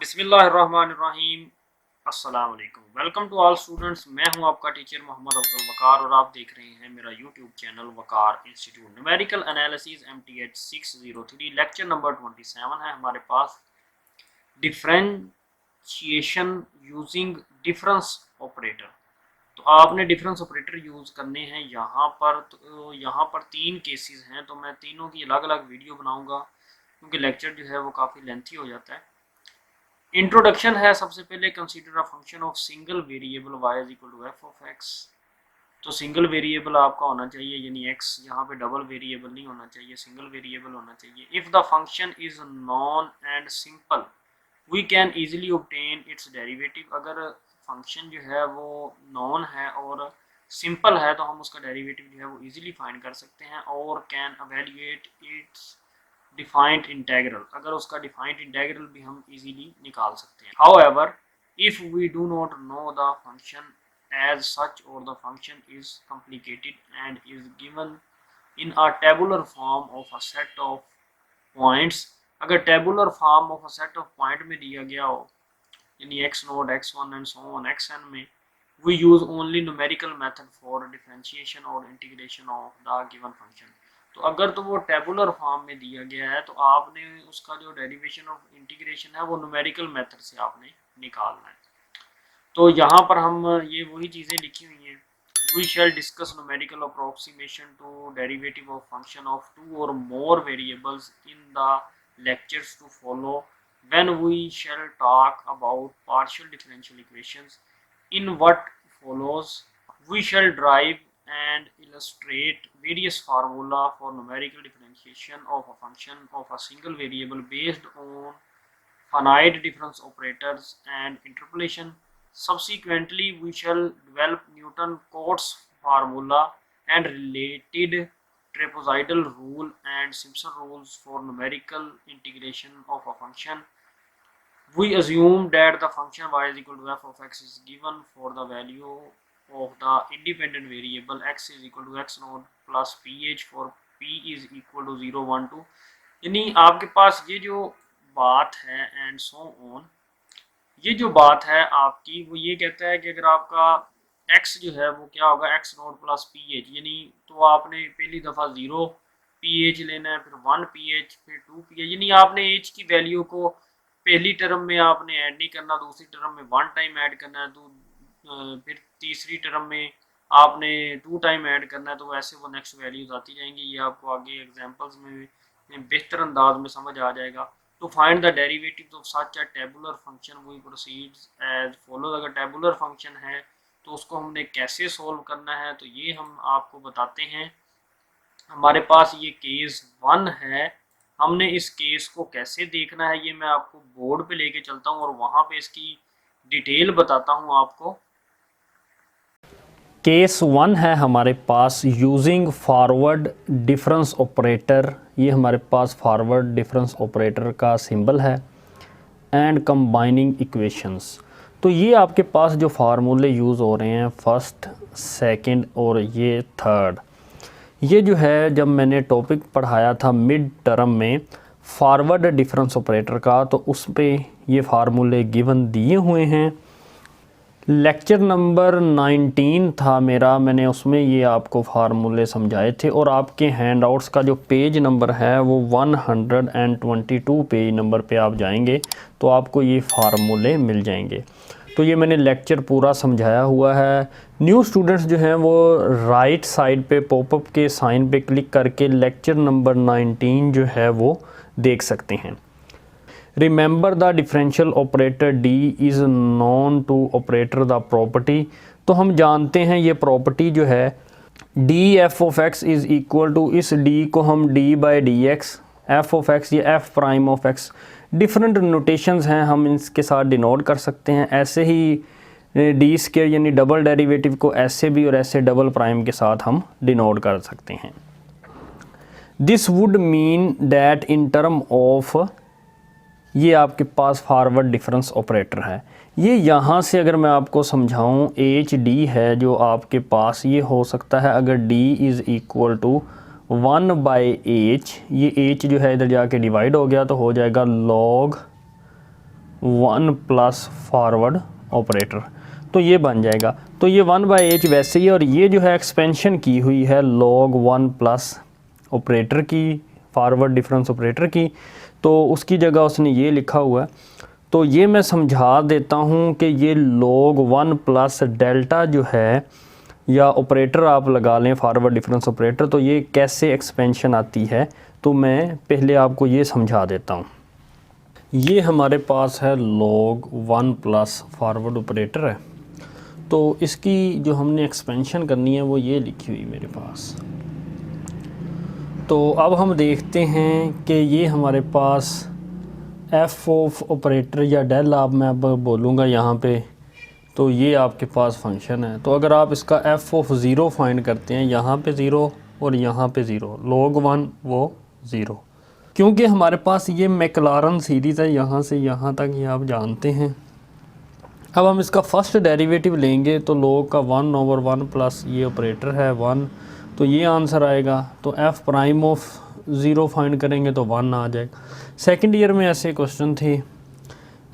बिस्मिल्लाहिर्रहमानिर्रहीम। अस्सलाम वालेकुम। Welcome to all students. मैं हूं आपका टीचर मोहम्मद अफजल वकार और आप देख रहे हैं मेरा YouTube channel Waqar institute. Numerical analysis MTH 603 lecture number 27 है हमारे पास। Differentiation using difference operator. तो आपने डिफरेंस ऑपरेटर यूज़ करने हैं यहाँ पर। तो यहाँ पर 3 केसेस हैं, तो मैं तीनों की अलग अलग वीडियो बनाऊँगा क्योंकि लेक्चर जो है वो काफ़ी लेंथी हो जाता है। इंट्रोडक्शन है सबसे पहले। Consider a function of single variable y is equal to f of x। तो सिंगल वेरिएबल आपका होना चाहिए, यानी x, यहाँ पे डबल वेरिएबल नहीं होना चाहिए, सिंगल वेरिएबल होना चाहिए। If the function is non and simple we can easily obtain its derivative. अगर फंक्शन जो है वो नॉन है और सिंपल है तो हम उसका डेरिवेटिव जो है वो इजीली फाइंड कर सकते हैं। और can evaluate it's defined integral, अगर उसका डिफाइंड इंटेग्रल भी हम इजीली निकाल सकते हैं। However if we do not know the function as such और the function is complicated and is given in a tabular form of a set of points. अगर tabular form of a set of point में दिया गया हो, यानी x nought x1 and so on xn में, we use only numerical method for differentiation और integration of the given function। तो अगर तो वो टेबुलर फॉर्म में दिया गया है तो आपने उसका जो डेरिवेशन ऑफ इंटीग्रेशन है वो न्यूमेरिकल मेथड से आपने निकालना है। तो यहाँ पर हम ये वही चीज़ें लिखी हुई हैं। We shall discuss numerical approximation to derivative of function of 2 or more variables in the lectures to follow when we shall talk about partial differential equations। In what follows, we shall derive and illustrate various formula for numerical differentiation of a function of a single variable based on finite difference operators and interpolation। Subsequently, we shall develop Newton-Cotes formula and related trapezoidal rule and Simpson rules for numerical integration of a function। We assume that the function y is equal to f of x is given for the value of the independent variable x is equal to x naught plus ph for p is equal to 0 1 2। यानी आपके पास ये जो बात है and so on, ये जो बात है आपकी वो ये कहता है कि अगर आपका x जो है वो क्या होगा, x नोट प्लस ph, यानी तो आपने पहली दफ़ा 0 ph लेना है, फिर 1 ph, फिर 2 ph, यानी आपने h की वैल्यू को पहली टर्म में आपने ऐड नहीं करना, दूसरी टर्म में 1 टाइम ऐड करना है, तो फिर तीसरी टर्म में आपने 2 टाइम ऐड करना है। तो वैसे वो नेक्स्ट वैल्यूज आती जाएंगी। ये आपको आगे एग्जांपल्स में बेहतर अंदाज में समझ आ जाएगा। तो find the derivative of such a tabular function we proceeds as follows. अगर टेबुलर फंक्शन है तो उसको हमने कैसे सोल्व करना है, तो ये हम आपको बताते हैं। हमारे पास ये केस 1 है, हमने इस केस को कैसे देखना है ये मैं आपको बोर्ड पे लेके चलता हूँ और वहाँ पे इसकी डिटेल बताता हूँ आपको। केस 1 है हमारे पास यूजिंग फॉरवर्ड डिफरेंस ऑपरेटर। ये हमारे पास फॉरवर्ड डिफरेंस ऑपरेटर का सिंबल है एंड कंबाइनिंग इक्वेशंस। तो ये आपके पास जो फार्मूले यूज़ हो रहे हैं फर्स्ट, सेकंड और ये थर्ड, ये जो है जब मैंने टॉपिक पढ़ाया था मिड टर्म में फॉरवर्ड डिफरेंस ऑपरेटर का, तो उस पे ये फार्मूले गिवन दिए हुए हैं। लेक्चर नंबर 19 था मेरा, मैंने उसमें ये आपको फार्मूले समझाए थे और आपके हैंडआउट्स का जो पेज नंबर है वो 122 पेज नंबर पे आप जाएंगे तो आपको ये फार्मूले मिल जाएंगे। तो ये मैंने लेक्चर पूरा समझाया हुआ है। न्यू स्टूडेंट्स जो हैं वो राइट साइड पे पॉपअप के साइन पे क्लिक करके लेक्चर नंबर 19 जो है वो देख सकते हैं। Remember the differential operator D is known to operator the property. तो हम जानते हैं ये प्रॉपर्टी जो है D F of X is equal to, इस डी को हम D by D X, F of X ये F prime of X, different notations हैं, हम इसके साथ डिनोट कर सकते हैं। ऐसे ही डी स्क्वायर यानी डबल डेरिवेटिव को ऐसे भी और ऐसे डबल प्राइम के साथ हम डिनोट कर सकते हैं। This would mean that in term of, ये आपके पास फॉरवर्ड डिफरेंस ऑपरेटर है। ये यहाँ से अगर मैं आपको समझाऊँ, एच डी है जो आपके पास, ये हो सकता है अगर D is equal to 1 by h, ये एच जो है इधर जाके डिवाइड हो गया तो हो जाएगा लॉग 1 प्लस फॉरवर्ड ऑपरेटर, तो ये बन जाएगा। तो ये 1/h वैसे ही, और ये जो है एक्सपेंशन की हुई है log 1 प्लस ऑपरेटर की, फॉरवर्ड डिफरेंस ऑपरेटर की, तो उसकी जगह उसने ये लिखा हुआ है। तो ये मैं समझा देता हूँ कि ये log 1 प्लस डेल्टा जो है, या ऑपरेटर आप लगा लें फॉरवर्ड डिफरेंस ऑपरेटर, तो ये कैसे एक्सपेंशन आती है, तो मैं पहले आपको ये समझा देता हूँ। ये हमारे पास है log 1 प्लस फॉरवर्ड ऑपरेटर है, तो इसकी जो हमने एक्सपेंशन करनी है वो ये लिखी हुई मेरे पास। तो अब हम देखते हैं कि ये हमारे पास एफ ऑफ ऑपरेटर या डेल आप मैं अब बोलूँगा यहाँ पे, तो ये आपके पास फंक्शन है। तो अगर आप इसका एफ ऑफ ज़ीरो फाइंड करते हैं, यहाँ पे ज़ीरो और यहाँ पे ज़ीरो, log 1 वो ज़ीरो, क्योंकि हमारे पास ये मैक्लारन सीरीज़ है यहाँ से यहाँ तक, ये आप जानते हैं। अब हम इसका फर्स्ट डेरिवेटिव लेंगे तो log का 1/1 प्लस ये ऑपरेटर है 1, तो ये आंसर आएगा। तो F prime of zero find करेंगे तो 1 आ जाएगा। सेकंड ईयर में ऐसे क्वेश्चन थे,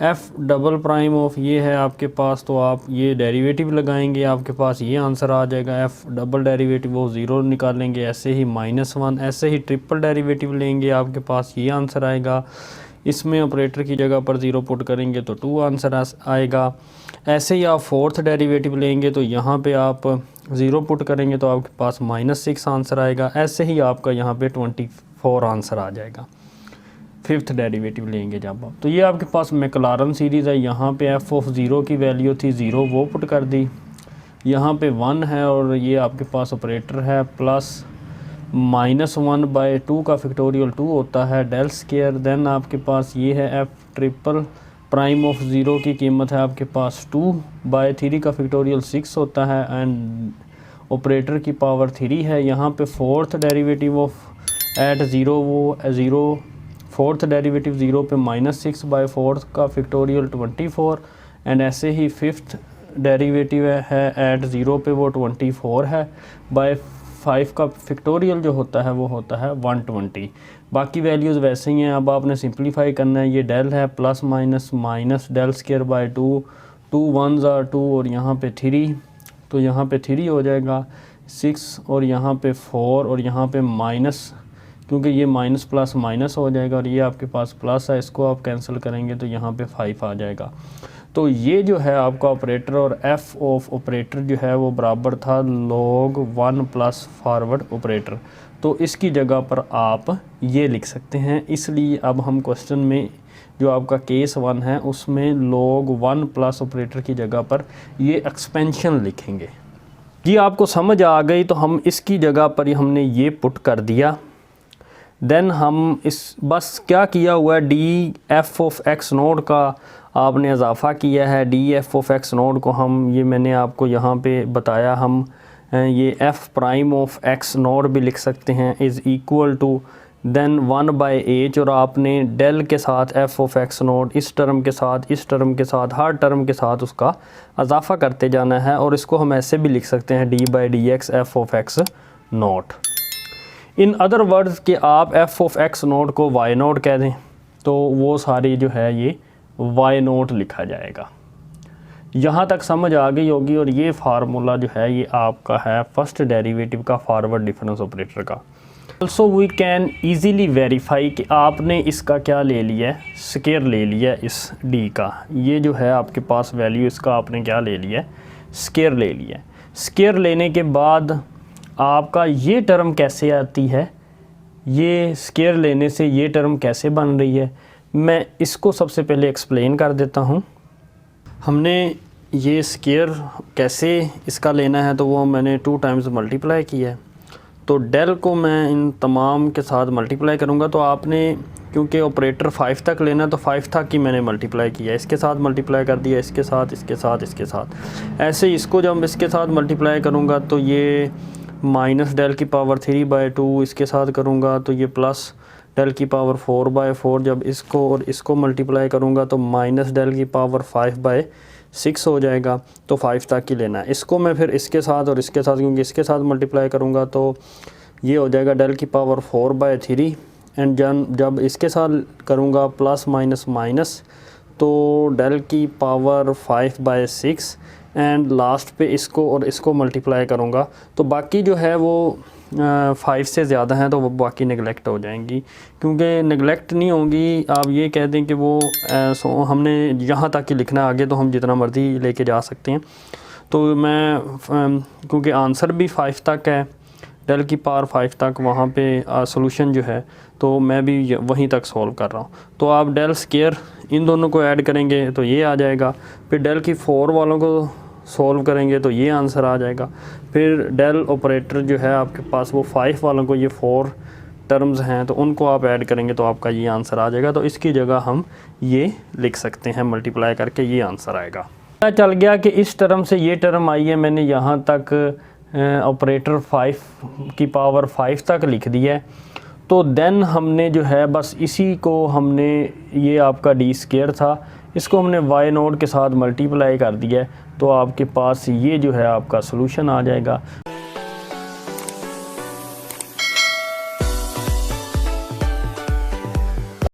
एफ़ डबल प्राइम ऑफ ये है आपके पास, तो आप ये डेरिवेटिव लगाएंगे, आपके पास ये आंसर आ जाएगा। एफ़ डबल डेरिवेटिव वो ज़ीरो निकालेंगे, ऐसे ही -1, ऐसे ही ट्रिपल डेरिवेटिव लेंगे, आपके पास ये आंसर आएगा। इसमें ऑपरेटर की जगह पर ज़ीरो पुट करेंगे तो 2 आंसर आएगा। ऐसे ही आप फोर्थ डेरिवेटिव लेंगे तो यहाँ पे आप ज़ीरो पुट करेंगे तो आपके पास -6 आंसर आएगा। ऐसे ही आपका यहाँ पे 24 आंसर आ जाएगा फिफ्थ डेरिवेटिव लेंगे जब आप। तो ये आपके पास मैक्लारन सीरीज़ है। यहाँ पे एफ़ ऑफ ज़ीरो की वैल्यू थी 0, वो पुट कर दी। यहाँ पे 1 है और ये आपके पास ऑपरेटर है, प्लस -1/2 का फैक्टोरियल 2 होता है, डेल स्केयर। देन आपके पास ये है F triple prime of zero की कीमत है आपके पास 2/3 का फैक्टोरियल 6 होता है, एंड ऑपरेटर की पावर 3 है। यहाँ पे fourth derivative of at zero, वो ज़ीरो फोर्थ डेरिवेटिव ज़ीरो पे -6/4 का फैक्टोरियल 24, एंड ऐसे ही फिफ्थ डेरिवेटिव है एट ज़ीरो पे वो 24 है, बाय 5 का फैक्टोरियल जो होता है वो होता है 120। बाकी वैल्यूज़ वैसे ही हैं। अब आपने सिंप्लीफाई करना है। ये डेल है, plus minus del square by 2, 2 1s are 2 और यहाँ पे 3, तो यहाँ पे 3 हो जाएगा 6 और यहाँ पे 4 और यहाँ पे माइनस, क्योंकि ये माइनस प्लस माइनस हो जाएगा और ये आपके पास प्लस है, इसको आप कैंसिल करेंगे तो यहाँ पे 5 आ जाएगा। तो ये जो है आपका ऑपरेटर, और एफ़ ऑफ ऑपरेटर जो है वो बराबर था log 1 प्लस फॉरवर्ड ऑपरेटर। तो इसकी जगह पर आप ये लिख सकते हैं। इसलिए अब हम क्वेश्चन में जो आपका केस 1 है उसमें log 1 प्लस ऑपरेटर की जगह पर ये एक्सपेंशन लिखेंगे। ये आपको समझ आ गई, तो हम इसकी जगह पर हमने ये पुट कर दिया। देन हम इस बस क्या किया हुआ है, D F of x node का आपने इजाफ़ा किया है। D F of x node को हम, ये मैंने आपको यहाँ पे बताया, हम ये F prime of x node भी लिख सकते हैं, is equal to then 1/h, और आपने डेल के साथ एफ़ ऑफ एक्स नोड इस टर्म के साथ, इस टर्म के साथ, हर टर्म के साथ उसका इजाफ़ा करते जाना है। और इसको हम ऐसे भी लिख सकते हैं d/dx F of x note. In other words कि आप एफ़ ऑफ एक्स नोट को वाई नोट कह दें तो वो सारी जो है ये वाई नोट लिखा जाएगा। यहाँ तक समझ आ गई होगी। और ये फार्मूला जो है ये आपका है फर्स्ट डेरिवेटिव का फॉरवर्ड डिफरेंस ऑपरेटर का। Also we can easily verify कि आपने इसका क्या ले लिया है, स्केयर ले लिया है इस डी का। ये जो है आपके पास वैल्यू, इसका आपने क्या ले लिया है, स्केयर ले लिया है। स्केयर लेने के बाद आपका ये टर्म कैसे आती है, ये स्केयर लेने से ये टर्म कैसे बन रही है, मैं इसको सबसे पहले एक्सप्लेन कर देता हूँ। हमने ये स्केयर कैसे इसका लेना है, तो वो मैंने 2 टाइम्स मल्टीप्लाई किया है। तो डेल को मैं इन तमाम के साथ मल्टीप्लाई करूँगा। तो आपने क्योंकि ऑपरेटर 5 तक लेना है तो 5 तक ही मैंने मल्टीप्लाई किया, इसके साथ मल्टीप्लाई कर दिया, इसके साथ, इसके साथ, इसके साथ। ऐसे इसको जब इसके साथ मल्टीप्लाई करूँगा तो ये माइनस डेल की पावर 3/2, इसके साथ करूँगा तो ये प्लस डेल की पावर 4/4। जब इसको और इसको मल्टीप्लाई करूँगा तो माइनस डेल की पावर 5/6 हो जाएगा। तो 5 तक ही लेना है। इसको मैं फिर इसके साथ और इसके साथ, क्योंकि इसके साथ मल्टीप्लाई करूँगा तो ये हो जाएगा डेल की पावर 4/3, एंड जब इसके साथ करूँगा प्लस माइनस माइनस तो डेल की पावर 5/6 एंड लास्ट पे इसको और इसको मल्टीप्लाई करूँगा तो बाकी जो है वो 5 से ज़्यादा हैं तो वो बाकी नेगलेक्ट हो जाएंगी, क्योंकि नेगलेक्ट नहीं होंगी। आप ये कह दें कि वो हमने यहाँ तक ही लिखना है, आगे तो हम जितना मर्ज़ी लेके जा सकते हैं। तो मैं क्योंकि आंसर भी 5 तक है, डेल की पावर 5 तक वहाँ पे सॉल्यूशन जो है तो मैं भी वहीं तक सॉल्व कर रहा हूँ। तो आप डेल स्क्वायर इन दोनों को ऐड करेंगे तो ये आ जाएगा, फिर डेल की 4 वालों को सॉल्व करेंगे तो ये आंसर आ जाएगा, फिर डेल ऑपरेटर जो है आपके पास वो 5 वालों को, ये 4 टर्म्स हैं तो उनको आप ऐड करेंगे तो आपका ये आंसर आ जाएगा। तो इसकी जगह हम ये लिख सकते हैं, मल्टीप्लाई करके ये आंसर आएगा। पता चल गया कि इस टर्म से ये टर्म आई है, मैंने यहाँ तक ऑपरेटर 5 की पावर 5 तक लिख दिया है। तो देन हमने जो है बस इसी को हमने, ये आपका डी स्क्वायर था, इसको हमने वाई नोट के साथ मल्टीप्लाई कर दिया है तो आपके पास ये जो है आपका सॉल्यूशन आ जाएगा।